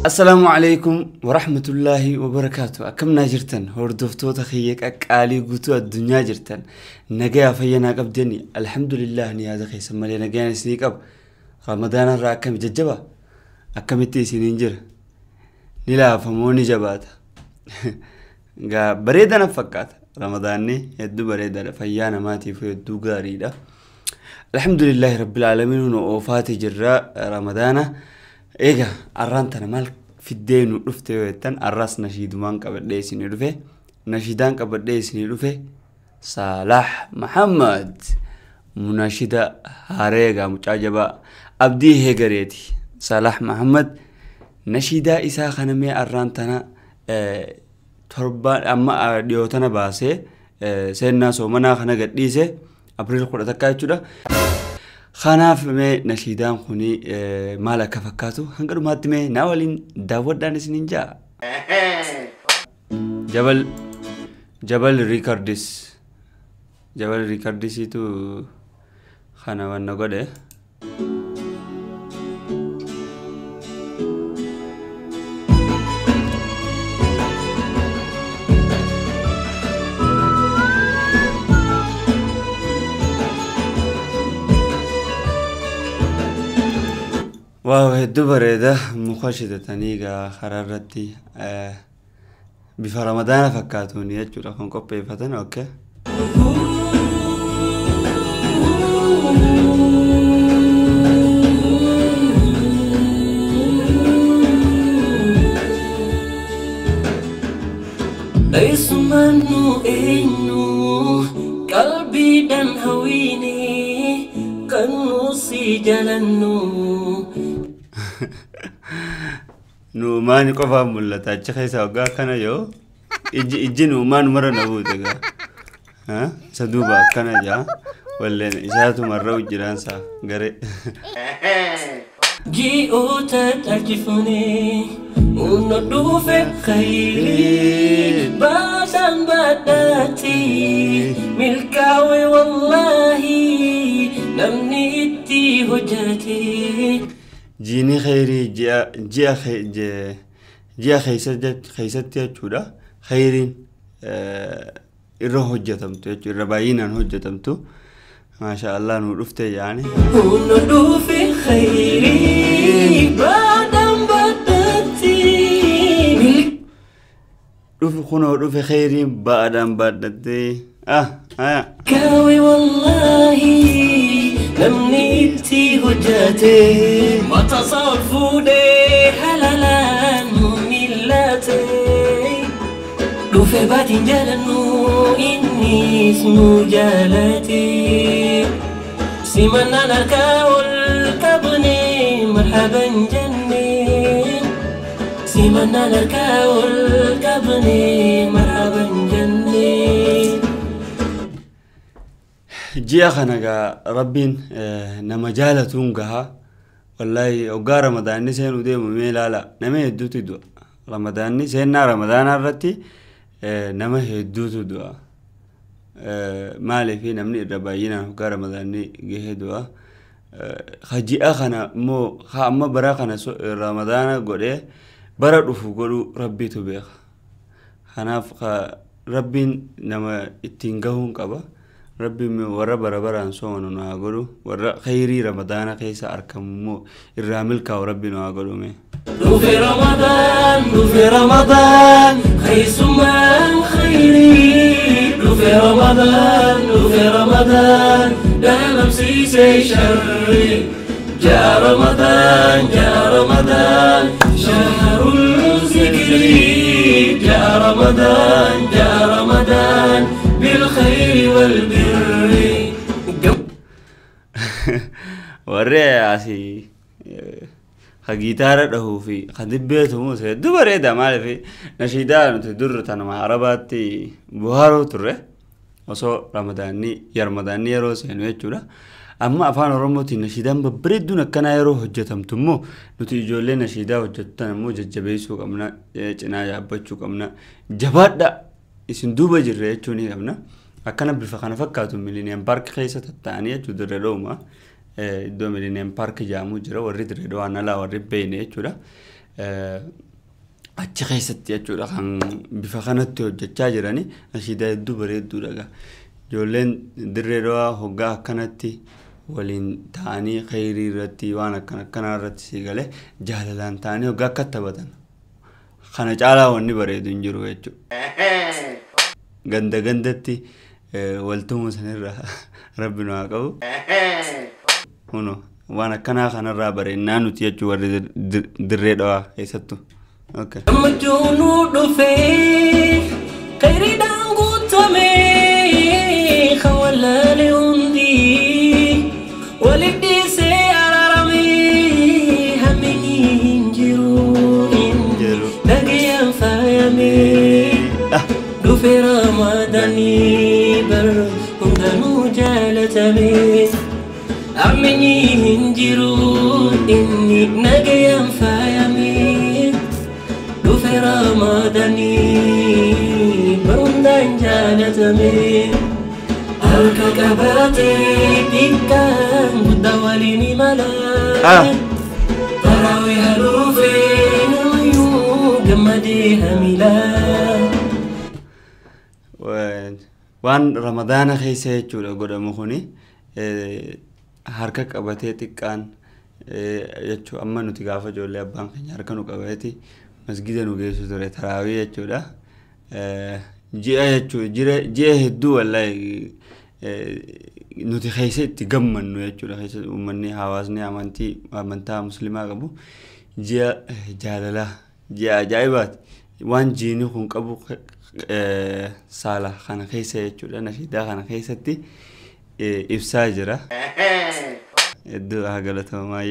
السلام عليكم ورحمة الله وبركاته. أكم ناجرتن هردفتو تخيك أكالي قطو الدنيا جرتن نجا فينا قبدني الحمد لله نيازا خي سمالي نجا سنيك أب رمضان الراكم ججبا أكمتي سنينجر نلا فموني جبات غا بريدا نفكات رمضاني يدو بريدا فيانا ماتي في يدو غاريدا الحمد لله رب العالمين وفاتي جراء رمضان إيجا أرانتنا مال في الدين ورفته ويتن الراس نشيد مان قبل ديسين يرفه نشيدان قبل ديسين يرفه صلاح محمد مناشدة هاريجا متعجبة أبدي هجريتي صلاح محمد نشيدة إسا خنمي أرانتنا تربان أما ديوتنا باسه سيدنا سومنا خنا قديسه أبريل قرأ تكايتشودا خناف مي نشيدان خوني مالا كفكاتو هنقر ماتمي ناولين داود دانس نينجا جبل ريكارديس itu خنا وانا قده واو هدو بريدة مخاشدة تانيغا خرارتي بفا رمضان فكاتوني يجو لكم كوبي فتن اوكي ليس منو إنو قلبي دن هويني كنو سيجلنو نومان قفا ملتا تشخيسا وقا كان يو إجي نومان مرة نبوتك ها سدوبا كان جا ولا إساتو مرة وجرانسا غري جيء تتعجفني وندو في خيري بعدن بداتي ملكاوي والله نمنيتي هجتي جيني خيري جيا خيست يجودا خيرين إره هجتمتو الرباينا هجتمتو ما شاء الله نورفته يعني ونودو في خيري بعدم بدتي نودو في خيري بعدم بدتي كاوي والله نمنيتي هجتي ما تصرفوا دي حلالا مملاتي لو في باتي جلنو إني اسمو جالتي سيمنا نركاو الكبني مرحبا جني سيمنا نركاو الكبني مرحبا جني جيا خناقا ربين نمجالتون قها والله اوقا رمضان نسين وديمو ميلا لا نما يدوتي دو رمضان نسينا رمضان الرتي نما يدوتو دو مالي في نمني الرباينا اوقا رمضان نجيه دو خجيا خنا مو خا اما برا خنا رمضان قولي برا رفو قولو ربي تبيخ خناف ربين نما اتنقهون قبا ربي ورا برا انسون ناغلو ورا خيري رمضان كيس اركمو الرامل كا ربي ناغلو مي دو في رمضان خيس من خيري دو في رمضان دائما سيسي شري جاء رمضان شهر الذكر جاء رمضان بالخير والبر ورياسي خجيتار ده في خدبته موسى دبره ده مال في نشيدان تدر تنما عرباتي بوهارو تره وصو رمضاني يروس هنو يجورا أما أفان رموتي نشيدان ببردون كنا يرو هجتم تمو نتي جولي نشيدا هجتن مو ججبيسو كمنا جنايا بچو كمنا جباد ده اسم دوبا جره يجوني كمنا أكنا بالفخانة فكاتو ملينيان بارك خيسة التانية جدر روما دو ملينيان بارك جامو جرا ورد ردوانا لا ورد بيني جرا achi keessatti jechuudha kan bifa kanatti hojjechaa jirani nashiidaa hedduu bareedduudha. Ijoolleen dirree dhawaa hoggaa akkanatti waliin ta'anii khayrii irratti waan akkanaa irratti sii galee jaalalaan ta'anii hoggaa akka taphatan kana caalaa wanni bareedu hin jiru jechuudha. Gandatti waltumuu sanirraa rabbi nu haa qabu. Kuno waan akkanaa kanarraa bareennaa nuti jechuu warri dirree dhawaa keessattu. Okay. Amajunu dhufe khayriidhaan guutame khawalaale hundi walitti araarame hamini hinjiru dhagayaan faayame dhufe ramadani bar hundanuu jaalatame hamini hinjiru inni dhagayaan faayame Ramadani berundang jalatame Alka kabate tikkan Buddha walini malam Tarawih halufe Nuyu Gemadi hamila Waan Ramadana keessa jechuudha godhamu kuni harka qabatee xiqqaan jechuu amma nuti gaafa ijoollee abbaan keenya harka nu qabatee masgida nu geessu ture tarawih jechuudha. Ji'a hedduu wallahi nuti keessa itti gammannu jechuudha. Keessa uummanni hawaasni amantaa muslimaa qabu ji'a jaalalaa ji'a ajaa'ibaati. Waan jiini kun qabu saala kana keessa jechuudha. Nashiidaa kana keessatti ibsaa jira. Hedduu haa galatoomaa.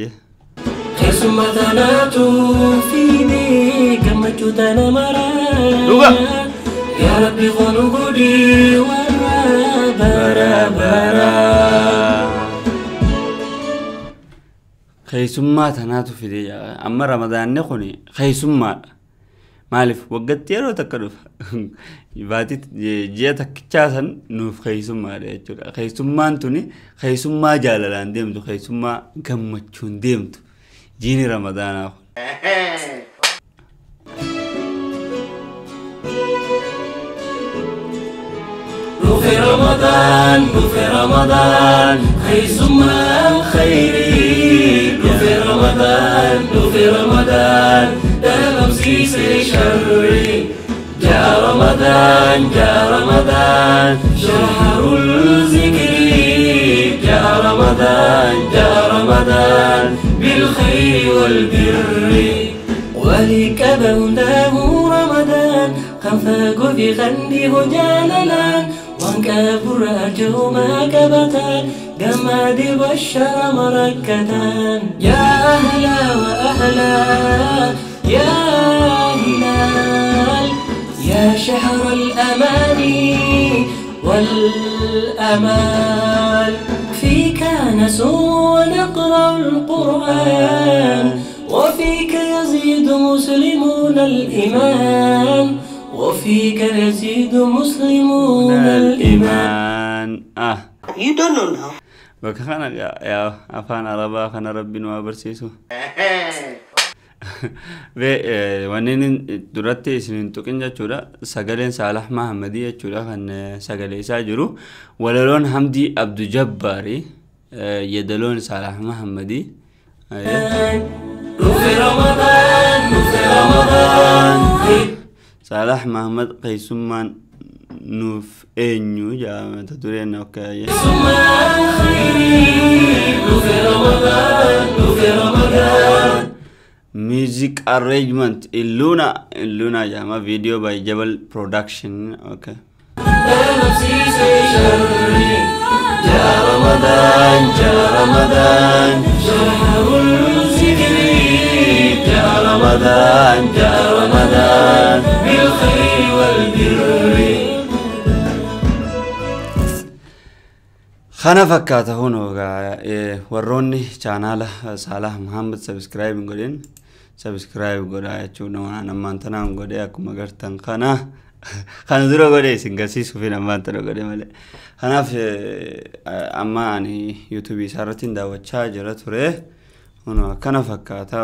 Kesumatanatu fini gamachutana mara Ya Rabbi khonu gudi warra bara Kesumatanatu fide amma Ramadaanni kuni keessummaadha. Maaliif waggaatti yeroo takka dhufa baatit ji'a takkichaa san nuuf keessummaadha jechuudha. Keessummaan tuni keessummaa jaalalaan deemtu keessummaa gammachuun deemtu. جيني رمضان نوفي رمضان خيسمان خيري نوفي رمضان دلم سيسي شري جاء رمضان شهر الذكر جاء رمضان بالخير والبر ولك بونده رمضان خفاق في خنده جاللا وانكبر أرجو ما كبتان جماد بشر مركتان يا أهلا وأهلا يا هلال يا شهر الأماني والأمال فيك نسوء ونقرأ القرآن وفيك يزيد مسلمون الإيمان You don't know now. Bakka kana yaa afaan arabaa kana rabbiin waa barsiisu. Wanneen duratti isin tuqin jechuudha sagaleen Saalax Mahammadii jechuudha kan sagalee isaa jiru walaloon Hamdii Abdu Jabbaari yedaloon Saalax Mahammadii Saalax Mahammad Qaysummaan nuuf eenyu jaamata dureen okkaayee Music arrangement Illuna jama video by Jabal Production. Okay. Ya Ramadan Shahrul Zikri Ya Ramadan Bil Khairi wal Birri Khana fakkaata huno warroonni channel Saalax Mahammad subscribe godhin subscribe godhaa jechuudha waan ammaan tanaan godhee akkuma gartan kana dura godhee isin garsiisuu fi ammaan tana godhee malee kanaaf amma ani YouTube isaarratti daawwachaa jira ture huno akkana fakkaata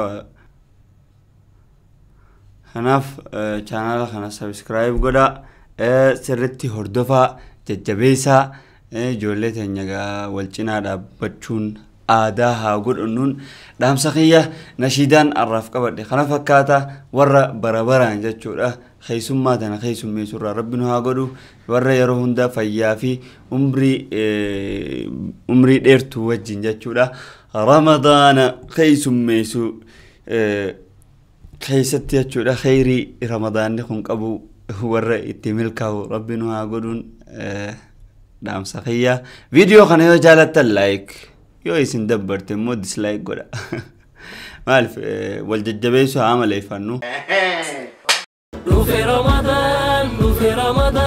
kanaaf channel kana subscribe godha sirriitti hordofaa jajjabeessaa ijoollee teenya wal cinaa dhaabbachuun aadaa haa godhannuun dhaamsa kiyya nashiidaan arraaf qabadhe kana fakkaata warra barabaraan jechuudha keessummaa tana keessummeessurraa rabbi nu haa godhu warra yeroo hunda fayyaa fi umrii dheertuu wajjin jechuudha ramadaana keessummeessu keessatti jechuudha khayrii ramadaanni kun qabu warra itti milkaa'u rabbi nu haa godhuun dhaamsa kiyya video kana yoo jaalattan like yoo isin dabbarte immoo dislike godha maaliif wal jajjabeessu haa maleeffannu Dufe Ramadan